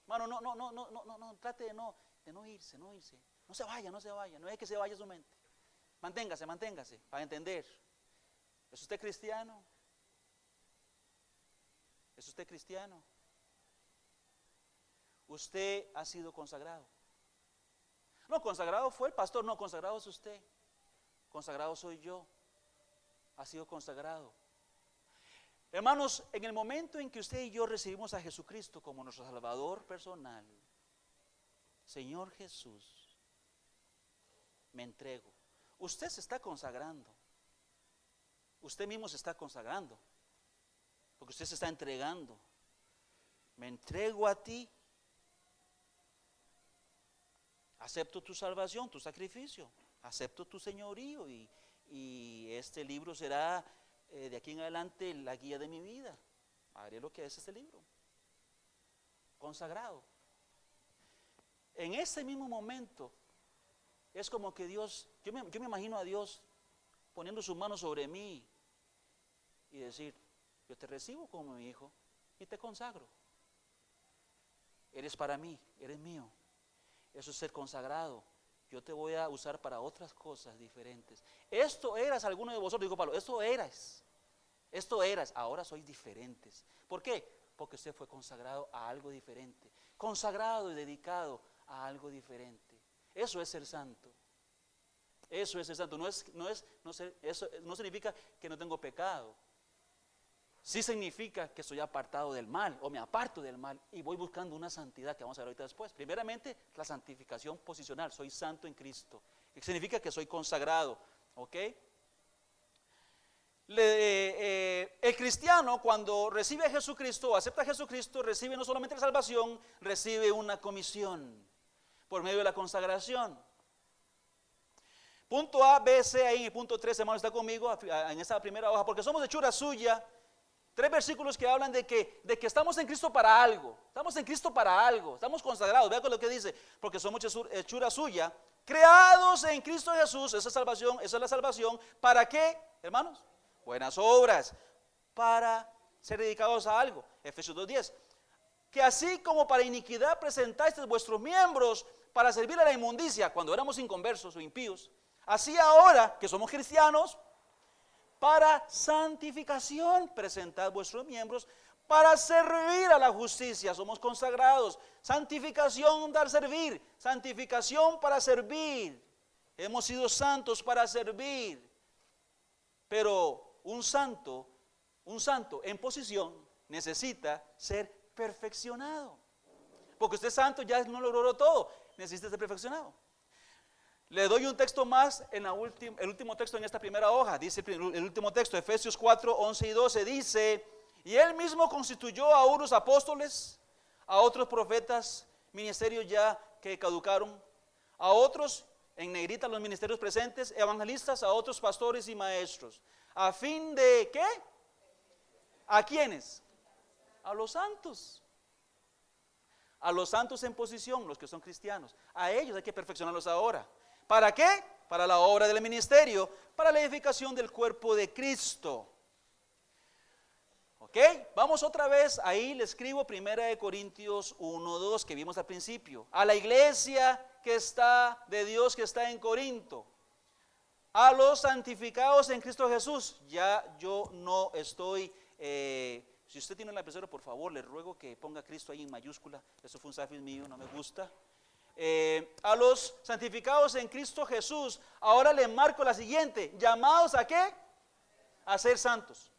Hermano, no, trate de no irse. No se vaya, no es que se vaya su mente. Manténgase, para entender. ¿Es usted cristiano? ¿Es usted cristiano? Usted ha sido consagrado. No, consagrado fue el pastor, no, consagrado es usted. Consagrado soy yo. Ha sido consagrado. Hermanos, en el momento en que usted y yo recibimos a Jesucristo como nuestro Salvador personal, Señor Jesús, me entrego. Usted se está consagrando. Usted mismo se está consagrando, porque usted se está entregando. Me entrego a ti. Acepto tu salvación, tu sacrificio. Acepto tu señorío y este libro será de aquí en adelante la guía de mi vida. Haré lo que es este libro. Consagrado. En ese mismo momento es como que Dios, yo me imagino a Dios poniendo sus manos sobre mí y decir, yo te recibo como mi hijo y te consagro. Eres para mí, eres mío. Eso es ser consagrado. Yo te voy a usar para otras cosas diferentes. Esto eras alguno de vosotros, dijo Pablo, esto eras, ahora sois diferentes. ¿Por qué? Porque usted fue consagrado a algo diferente, consagrado y dedicado a algo diferente. Eso es ser santo. Eso es ser santo. Eso no significa que no tengo pecado. Sí significa que soy apartado del mal, o me aparto del mal y voy buscando una santidad que vamos a ver ahorita después. Primeramente, la santificación posicional, soy santo en Cristo. Significa que soy consagrado, ¿ok? El cristiano, cuando recibe a Jesucristo o acepta a Jesucristo, recibe no solamente la salvación, recibe una comisión por medio de la consagración. Punto A, B, C, ahí en el punto 3, hermano, está conmigo en esta primera hoja, porque somos hechura suya. 3 versículos que hablan de que estamos en Cristo para algo. Estamos en Cristo para algo. Estamos consagrados. Vea con lo que dice. Porque somos hechura suya, creados en Cristo Jesús. Esa es la salvación. ¿Para qué, hermanos? Buenas obras. Para ser dedicados a algo. Efesios 2:10. Que así como para iniquidad presentáis vuestros miembros para servir a la inmundicia cuando éramos inconversos o impíos, así ahora que somos cristianos, para santificación presentad vuestros miembros para servir a la justicia. Somos consagrados. Santificación, dar servir. Santificación para servir. Hemos sido santos para servir. Pero un santo en posición necesita ser perfeccionado. Porque usted santo ya no lo logró todo, necesita ser perfeccionado. Le doy un texto más en el último texto en esta primera hoja. Dice el último texto, Efesios 4, 11 y 12, dice: y él mismo constituyó a unos apóstoles, a otros profetas, ministerios ya que caducaron, a otros, en negrita los ministerios presentes, evangelistas, a otros pastores y maestros, ¿A fin de qué? ¿A quiénes? A los santos. A los santos en posición, los que son cristianos. A ellos hay que perfeccionarlos ahora. ¿Para qué? Para la obra del ministerio, para la edificación del cuerpo de Cristo. ¿Ok? Vamos otra vez, ahí le escribo 1 Corintios 1:2 que vimos al principio. A la iglesia que está de Dios que está en Corinto. A los santificados en Cristo Jesús. Ya yo no estoy, si usted tiene un lapicero, por favor, le ruego que ponga Cristo ahí en mayúscula. Eso fue un sáfiz mío, no me gusta. A los santificados en Cristo Jesús. Ahora le marco la siguiente. ¿Llamados a qué? A ser santos.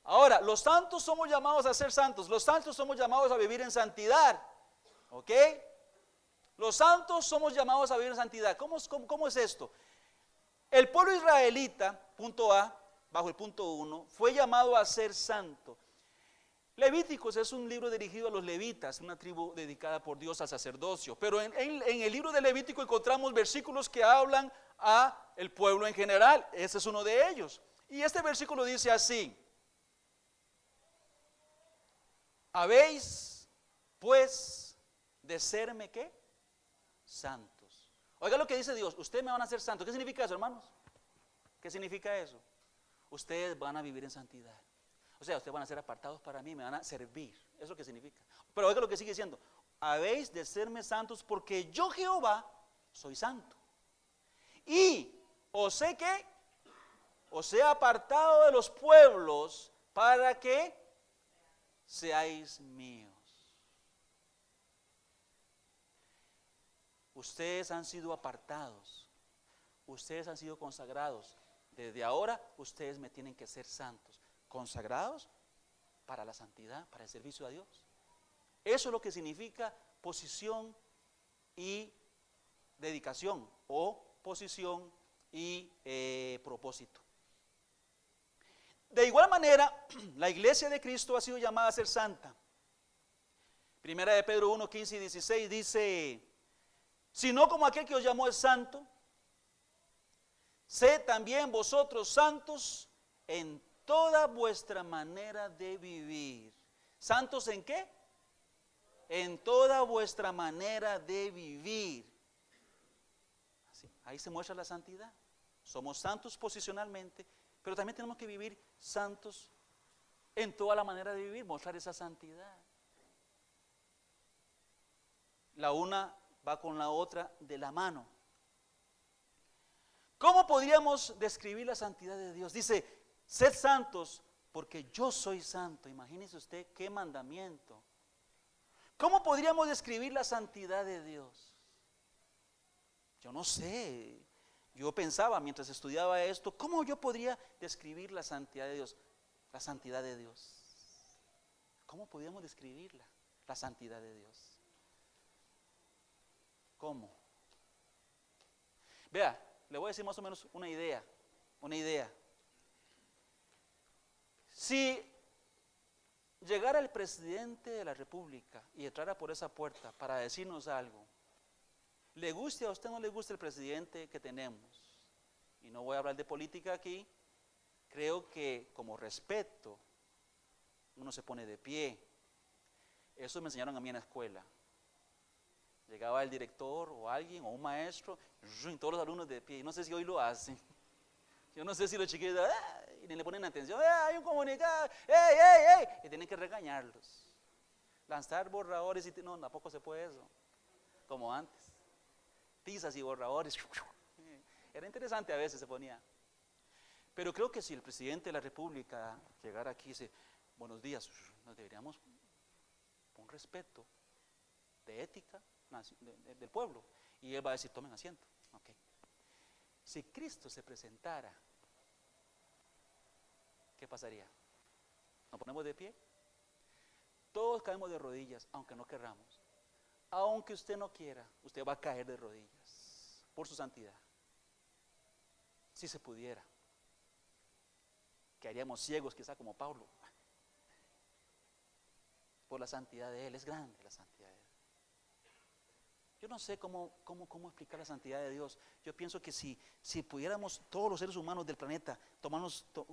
Ahora, los santos somos llamados a ser santos. Los santos somos llamados a vivir en santidad. ¿Ok? Los santos somos llamados a vivir en santidad. ¿Cómo es esto? El pueblo israelita, punto A, bajo el punto 1, fue llamado a ser santo. Levíticos es un libro dirigido a los levitas, una tribu dedicada por Dios al sacerdocio. Pero en el libro de Levítico encontramos versículos que hablan a el pueblo en general. Ese es uno de ellos. Y este versículo dice así: habéis pues de serme ¿qué? Santos. Oiga lo que dice Dios, ustedes me van a hacer santos. ¿Qué significa eso, hermanos? ¿Qué significa eso? Ustedes van a vivir en santidad. O sea, ustedes van a ser apartados para mí, me van a servir. Eso es lo que significa. Pero oiga lo que sigue diciendo, habéis de serme santos porque yo Jehová soy santo. Y os he apartado de los pueblos para que seáis míos. Ustedes han sido apartados, ustedes han sido consagrados. Desde ahora ustedes me tienen que ser santos, consagrados para la santidad, para el servicio a Dios. Eso es lo que significa posición y dedicación, o posición y propósito. De igual manera, la iglesia de Cristo ha sido llamada a ser santa. Primera de Pedro 1:15 y 16 dice: sino como aquel que os llamó es santo, sed también vosotros santos en toda vuestra manera de vivir. ¿Santos en qué? En toda vuestra manera de vivir. Así, ahí se muestra la santidad. Somos santos posicionalmente, pero también tenemos que vivir santos en toda la manera de vivir, mostrar esa santidad. La una va con la otra de la mano. ¿Cómo podríamos describir la santidad de Dios? Dice, sed santos porque yo soy santo. Imagínese usted qué mandamiento. ¿Cómo podríamos describir la santidad de Dios? Yo no sé. Yo pensaba mientras estudiaba esto, ¿cómo yo podría describir la santidad de Dios? La santidad de Dios. ¿Cómo podríamos describirla? La santidad de Dios. ¿Cómo? Vea, le voy a decir más o menos una idea. Si llegara el presidente de la República y entrara por esa puerta para decirnos algo, le guste a usted o no le guste el presidente que tenemos, y no voy a hablar de política aquí, creo que como respeto uno se pone de pie. Eso me enseñaron a mí en la escuela. Llegaba el director o alguien o un maestro, y todos los alumnos de pie. No sé si hoy lo hacen. Yo no sé si los chiquillos y ni le ponen atención. Hay un comunicado, y tienen que regañarlos. Lanzar borradores y no, tampoco se puede eso, como antes. Tizas y borradores. Era interesante, a veces se ponía. Pero creo que si el presidente de la República llegara aquí y dice, buenos días, nos deberíamos un respeto de ética del pueblo, y él va a decir, tomen asiento. Okay. Si Cristo se presentara, ¿qué pasaría? ¿Nos ponemos de pie? Todos caemos de rodillas, aunque no querramos. Aunque usted no quiera, usted va a caer de rodillas por su santidad. Si se pudiera, quedaríamos ciegos quizá como Pablo. Por la santidad de él, es grande la santidad de él. Yo no sé cómo explicar la santidad de Dios. Yo pienso que si pudiéramos todos los seres humanos del planeta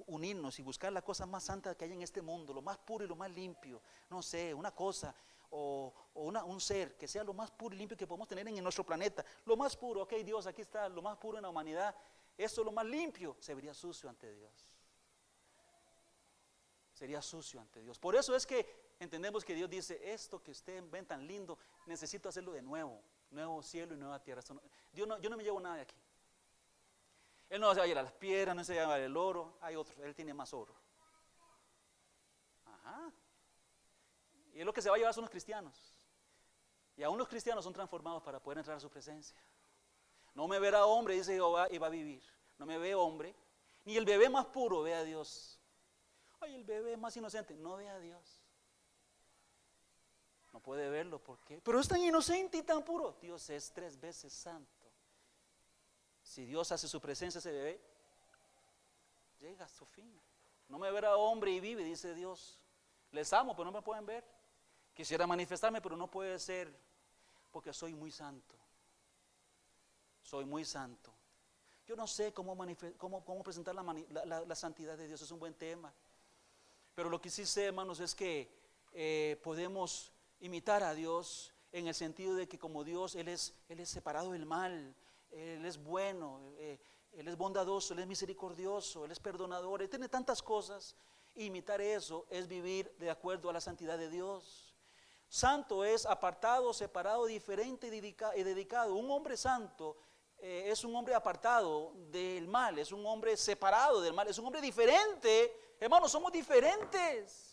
unirnos y buscar la cosa más santa que hay en este mundo, lo más puro y lo más limpio, no sé, una cosa o un ser que sea lo más puro y limpio que podemos tener en nuestro planeta, lo más puro, ok Dios, aquí está, lo más puro en la humanidad, esto es lo más limpio, se vería sucio ante Dios. Sería sucio ante Dios. Por eso es que entendemos que Dios dice, esto que ustedes ven tan lindo, necesito hacerlo de nuevo, nuevo cielo y nueva tierra. Yo no me llevo nada de aquí. Él no se va a llevar las piedras, no se va a llevar el oro, hay otro, Él tiene más oro. Ajá. Y es lo que se va a llevar son los cristianos. Y aún los cristianos son transformados para poder entrar a su presencia. No me verá hombre, dice Jehová, y va a vivir. No me ve hombre, ni el bebé más puro ve a Dios. Ay, el bebé más inocente, no ve a Dios. No puede verlo, ¿por qué? Pero es tan inocente y tan puro. Dios es 3 veces santo. Si Dios hace su presencia a ese bebé, llega a su fin. No me verá hombre y vive, dice Dios. Les amo, pero no me pueden ver. Quisiera manifestarme, pero no puede ser, porque soy muy santo. Soy muy santo. Yo no sé cómo presentar la santidad de Dios, es un buen tema. Pero lo que sí sé, hermanos, es que podemos imitar a Dios en el sentido de que como Dios, Él es separado del mal, Él es bueno, Él es bondadoso, Él es misericordioso, Él es perdonador, Él tiene tantas cosas. Imitar eso es vivir de acuerdo a la santidad de Dios. Santo es apartado, separado, diferente y dedicado. Un hombre santo es un hombre apartado del mal, es un hombre separado del mal, es un hombre diferente. Hermanos, somos diferentes.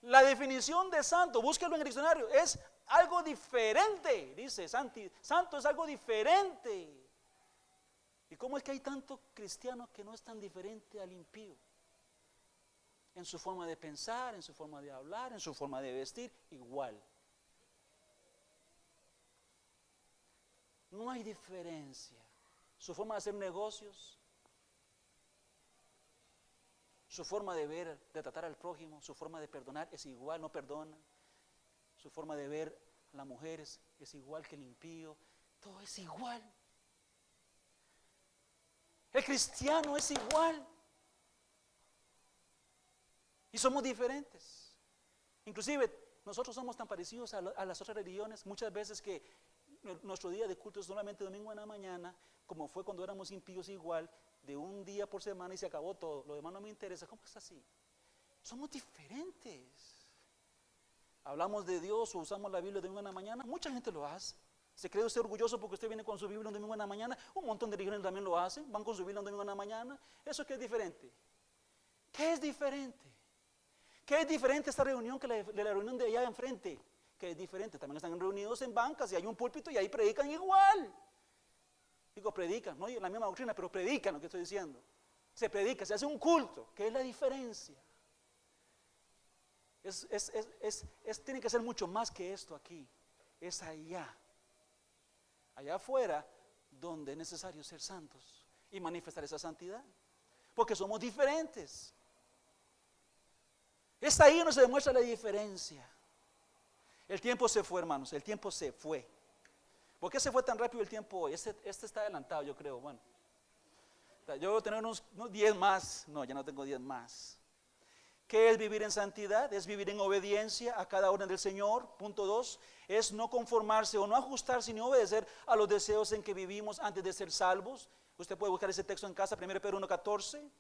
La definición de santo, búsquelo en el diccionario, es algo diferente. Dice, santo es algo diferente. ¿Y cómo es que hay tantos cristianos que no es tan diferente al impío? En su forma de pensar, en su forma de hablar, en su forma de vestir, igual. No hay diferencia. Su forma de hacer negocios, su forma de ver, de tratar al prójimo, su forma de perdonar es igual, no perdona. Su forma de ver a las mujeres es igual que el impío. Todo es igual. El cristiano es igual. Y somos diferentes. Inclusive nosotros somos tan parecidos a las otras religiones muchas veces que nuestro día de culto es solamente domingo en la mañana, como fue cuando éramos impíos igual, de un día por semana y se acabó todo. Lo demás no me interesa. ¿Cómo es así? Somos diferentes. Hablamos de Dios o usamos la Biblia de domingo en la mañana. Mucha gente lo hace. ¿Se cree usted orgulloso porque usted viene con su Biblia un domingo en la mañana? Un montón de religiones también lo hacen. Van con su Biblia un domingo en la mañana. ¿Eso qué es diferente? ¿Qué es diferente? ¿Qué es diferente esta reunión que la reunión de allá enfrente? ¿Qué es diferente? También están reunidos en bancas y hay un púlpito y ahí predican igual. Digo, predican, no la misma doctrina, pero predican lo que estoy diciendo. Se predica, se hace un culto. ¿Qué es la diferencia? Tiene que ser mucho más que esto aquí. Es allá. Allá afuera donde es necesario ser santos y manifestar esa santidad. Porque somos diferentes. Es ahí donde se demuestra la diferencia. El tiempo se fue, hermanos, el tiempo se fue. ¿Por qué se fue tan rápido el tiempo hoy? Este está adelantado, yo creo. Bueno, yo voy a tener unos 10 más. No, ya no tengo 10 más. ¿Qué es vivir en santidad? Es vivir en obediencia a cada orden del Señor. Punto 2, es no conformarse o no ajustarse ni obedecer a los deseos en que vivimos antes de ser salvos. Usted puede buscar ese texto en casa, 1 Pedro 1:14.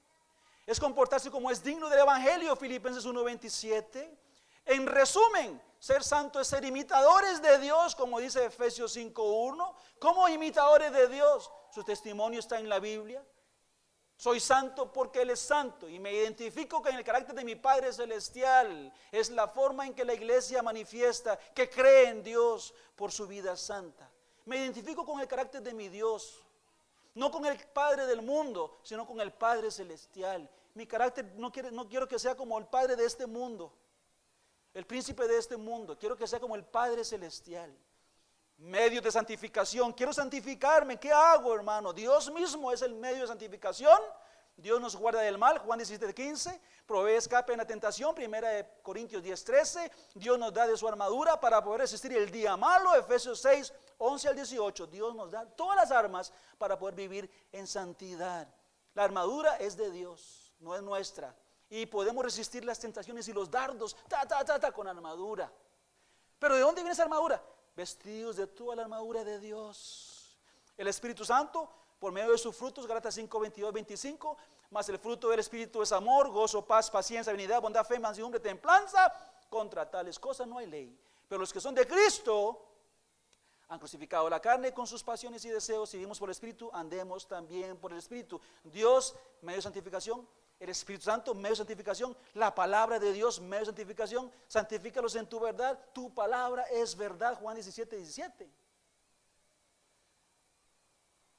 Es comportarse como es digno del Evangelio, Filipenses 1:27. En resumen, ser santo es ser imitadores de Dios, como dice Efesios 5:1. ¿Cómo imitadores de Dios? Su testimonio está en la Biblia. Soy santo porque Él es santo y me identifico con el carácter de mi Padre Celestial. Es la forma en que la iglesia manifiesta que cree en Dios por su vida santa. Me identifico con el carácter de mi Dios. No con el Padre del mundo, sino con el Padre Celestial. Mi carácter no quiero que sea como el Padre de este mundo, el príncipe de este mundo. Quiero que sea como el Padre Celestial. Medios de santificación. Quiero santificarme. ¿Qué hago, hermano? Dios mismo es el medio de santificación. Dios nos guarda del mal, Juan 17:15. Provee escape en la tentación, 1 Corintios 10:13. Dios nos da de su armadura para poder resistir el día malo, Efesios 11 al 18, Dios nos da todas las armas para poder vivir en santidad. La armadura es de Dios, no es nuestra. Y podemos resistir las tentaciones y los dardos, con armadura. Pero ¿de dónde viene esa armadura? Vestidos de toda la armadura de Dios. El Espíritu Santo, por medio de sus frutos, Gálatas 5, 22, 25, más el fruto del Espíritu es amor, gozo, paz, paciencia, benignidad, bondad, fe, mansedumbre, templanza. Contra tales cosas no hay ley. Pero los que son de Cristo han crucificado la carne con sus pasiones y deseos. Si vivimos por el Espíritu, andemos también por el Espíritu. Dios, medio de santificación. El Espíritu Santo, medio de santificación. La palabra de Dios, medio de santificación. Santifícalos en tu verdad. Tu palabra es verdad. Juan 17, 17.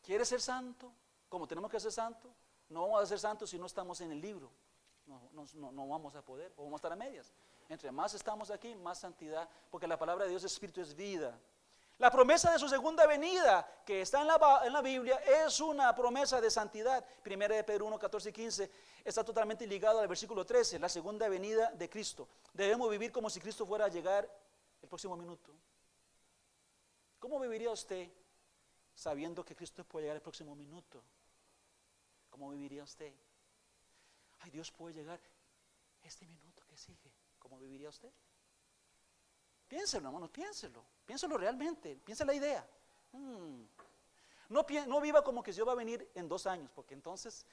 ¿Quieres ser santo? Como tenemos que ser santo. No vamos a ser santos si no estamos en el libro. No vamos a poder, o vamos a estar a medias. Entre más estamos aquí, más santidad, porque la palabra de Dios, Espíritu, es vida. La promesa de su segunda venida, que está en la Biblia, es una promesa de santidad. Primera de Pedro 1, 14 y 15 está totalmente ligado al versículo 13, la segunda venida de Cristo. Debemos vivir como si Cristo fuera a llegar el próximo minuto. ¿Cómo viviría usted sabiendo que Cristo puede llegar el próximo minuto? ¿Cómo viviría usted? Ay, Dios puede llegar este minuto que sigue. ¿Cómo viviría usted? Piénselo, hermanos, piénselo realmente, piensa la idea. No viva como que Dios va a venir en 2 años, porque entonces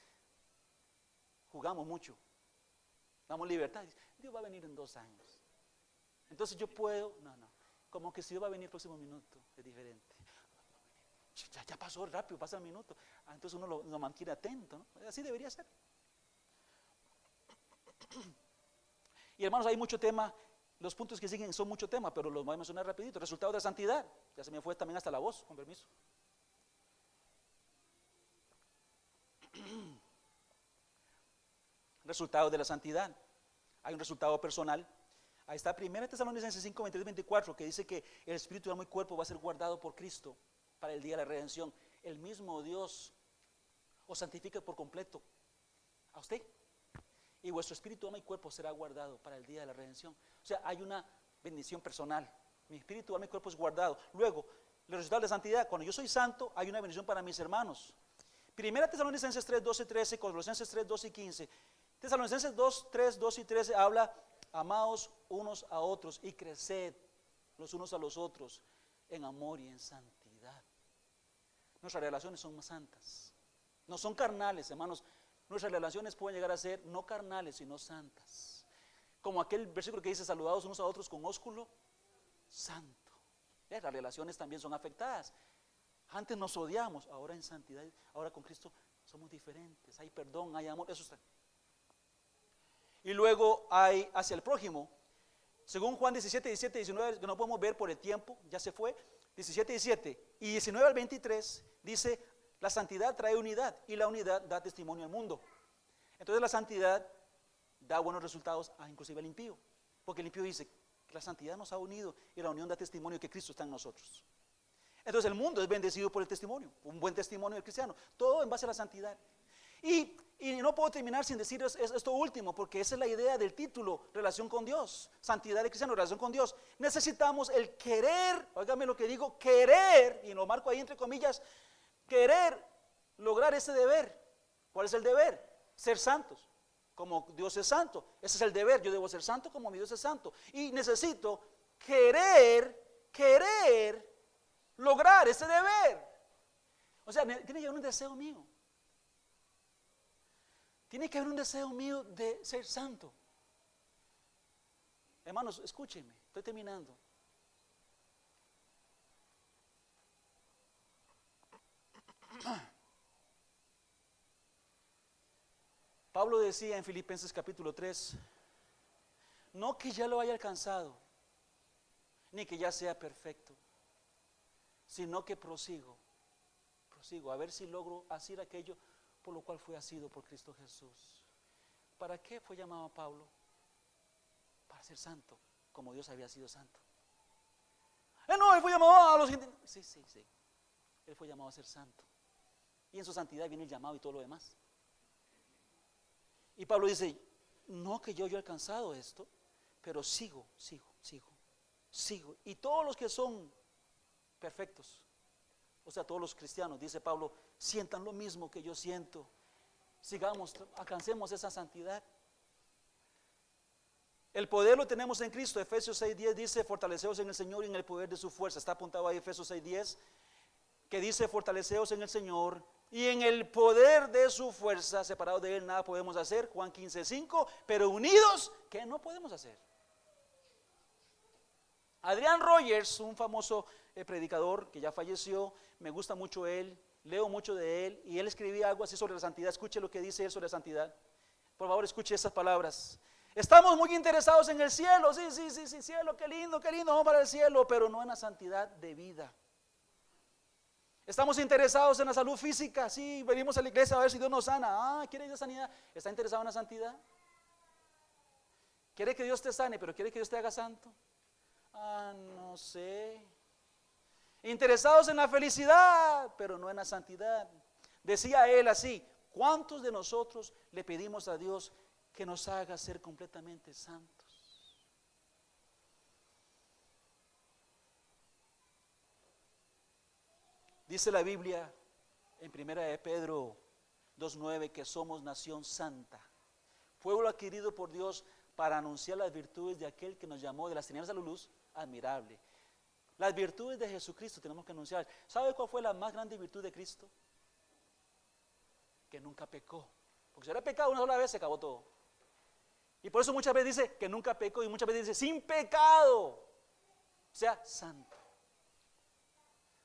jugamos mucho, damos libertad. Dios va a venir en 2 años. Entonces yo puedo, como que si Dios va a venir el próximo minuto, es diferente. Ya pasó rápido, pasa el minuto. Entonces uno lo mantiene atento, ¿no? Así debería ser. Y hermanos, hay mucho tema. Los puntos que siguen son mucho tema, pero los voy a mencionar rapidito. Resultado de santidad. Ya se me fue también hasta la voz, con permiso. Resultado de la santidad. Hay un resultado personal. Ahí está 1 Tesalonicenses 5, 23, 24, que dice que el espíritu, alma y cuerpo va a ser guardado por Cristo para el día de la redención. El mismo Dios os santifica por completo a usted, y vuestro espíritu, alma y cuerpo será guardado para el día de la redención. O sea, hay una bendición personal. Mi espíritu, alma y cuerpo es guardado. Luego, los resultados de santidad. Cuando yo soy santo, hay una bendición para mis hermanos. 1 Tesalonicenses 3, 12, 13, Colosenses 3, 12 y 15. Tesalonicenses 2, 3, 12 y 13 habla: amaos unos a otros y creced los unos a los otros en amor y en santidad. Nuestras relaciones son más santas. No son carnales, hermanos. Nuestras relaciones pueden llegar a ser no carnales, sino santas. Como aquel versículo que dice: saludados unos a otros con ósculo santo. Las relaciones también son afectadas. Antes nos odiamos, ahora en santidad, ahora con Cristo somos diferentes. Hay perdón, hay amor, eso está. Y luego hay hacia el prójimo. Según Juan 17, 17, 19, que no podemos ver por el tiempo, ya se fue. 17, 17 y 19 al 23 dice: la santidad trae unidad y la unidad da testimonio al mundo. Entonces la santidad da buenos resultados inclusive al impío, porque el impío dice que la santidad nos ha unido y la unión da testimonio que Cristo está en nosotros. Entonces el mundo es bendecido por el testimonio, un buen testimonio del cristiano, todo en base a la santidad. Y no puedo terminar sin decir esto último, porque esa es la idea del título: relación con Dios, santidad del cristiano, relación con Dios. Necesitamos el querer, óigame lo que digo, querer, y lo marco ahí entre comillas, querer lograr ese deber. ¿Cuál es el deber? Ser santos, como Dios es santo. Ese es el deber, yo debo ser santo como mi Dios es santo. Y necesito querer lograr ese deber. O sea, tiene que haber un deseo mío. Tiene que haber un deseo mío de ser santo. Hermanos, escúchenme, estoy terminando. Pablo decía en Filipenses capítulo 3, no que ya lo haya alcanzado, ni que ya sea perfecto, sino que prosigo a ver si logro hacer aquello por lo cual fue asido por Cristo Jesús. ¿Para qué fue llamado Pablo? Para ser santo, como Dios había sido santo. No, él fue llamado a los gentiles. Sí, él fue llamado a ser santo. Y en su santidad viene el llamado y todo lo demás. Y Pablo dice: no que yo he alcanzado esto, pero sigo. Y todos los que son perfectos. O sea, todos los cristianos, dice Pablo, sientan lo mismo que yo siento. Sigamos, alcancemos esa santidad. El poder lo tenemos en Cristo. Efesios 6:10 dice, fortaleceos en el Señor y en el poder de su fuerza. Está apuntado ahí Efesios 6:10, que dice, fortaleceos en el Señor y en el poder de su fuerza. Separados de Él nada podemos hacer. Juan 15:5, pero unidos, ¿qué no podemos hacer? Adrian Rogers, un famoso predicador que ya falleció, me gusta mucho él, leo mucho de él, y él escribía algo así sobre la santidad. Escuche lo que dice él sobre la santidad. Por favor, escuche esas palabras. Estamos muy interesados en el cielo, sí, cielo, qué lindo, vamos para el cielo, pero no en la santidad de vida. Estamos interesados en la salud física, sí, venimos a la iglesia a ver si Dios nos sana. ¿Quiere ir a sanidad? ¿Está interesado en la santidad? ¿Quiere que Dios te sane, pero quiere que Dios te haga santo? No sé. Interesados en la felicidad, pero no en la santidad. Decía él así, ¿cuántos de nosotros le pedimos a Dios que nos haga ser completamente santos? Dice la Biblia en 1 de Pedro 2:9 que somos nación santa, pueblo adquirido por Dios para anunciar las virtudes de aquel que nos llamó de las tinieblas a la luz admirable. Las virtudes de Jesucristo tenemos que anunciar. ¿Sabe cuál fue la más grande virtud de Cristo? Que nunca pecó. Porque si hubiera pecado una sola vez se acabó todo. Y por eso muchas veces dice que nunca pecó y muchas veces dice sin pecado. O sea, santo.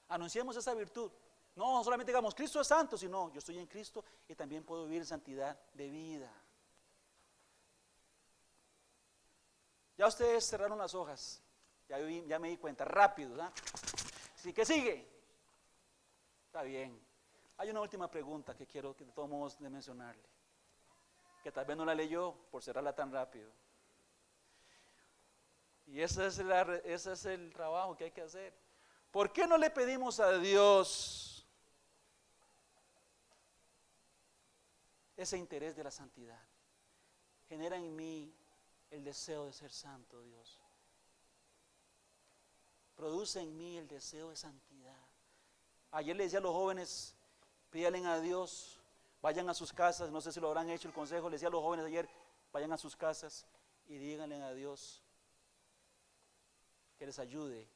Anunciemos esa virtud. No solamente digamos Cristo es santo, sino yo estoy en Cristo y también puedo vivir en santidad de vida. Ya ustedes cerraron las hojas. Ya me di cuenta, rápido, ¿verdad? Así que sigue. Está bien. Hay una última pregunta que quiero que de todos modos de mencionarle, que tal vez no la leyó por cerrarla tan rápido. Y ese es el trabajo que hay que hacer. ¿Por qué no le pedimos a Dios ese interés de la santidad? Genera en mí el deseo de ser santo, Dios. Produce en mí el deseo de santidad. Ayer le decía a los jóvenes, pídanle a Dios, vayan a sus casas, no sé si lo habrán hecho el consejo, le decía a los jóvenes ayer, vayan a sus casas y díganle a Dios que les ayude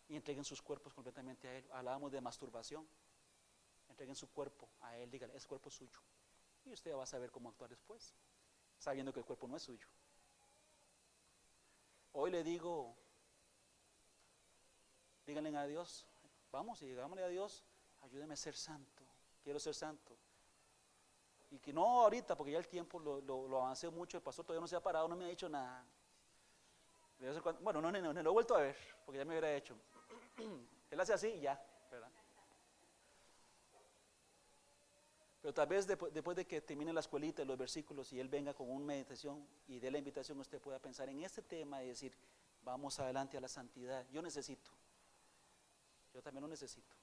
y entreguen sus cuerpos completamente a Él. Hablábamos de masturbación, entreguen su cuerpo a Él, díganle, ese cuerpo es suyo. Y usted va a saber cómo actuar después, sabiendo que el cuerpo no es suyo. Hoy le digo, díganle a Dios, vamos y digámosle a Dios, ayúdeme a ser santo, quiero ser santo. Y que no ahorita, porque ya el tiempo lo avancé mucho, el pastor todavía no se ha parado, no me ha dicho nada. Bueno, no lo he vuelto a ver, porque ya me hubiera hecho. Él hace así y ya, ¿verdad? Pero tal vez después de que termine la escuelita y los versículos y él venga con una meditación y dé la invitación, usted pueda pensar en este tema y decir, vamos adelante a la santidad. Yo también lo necesito.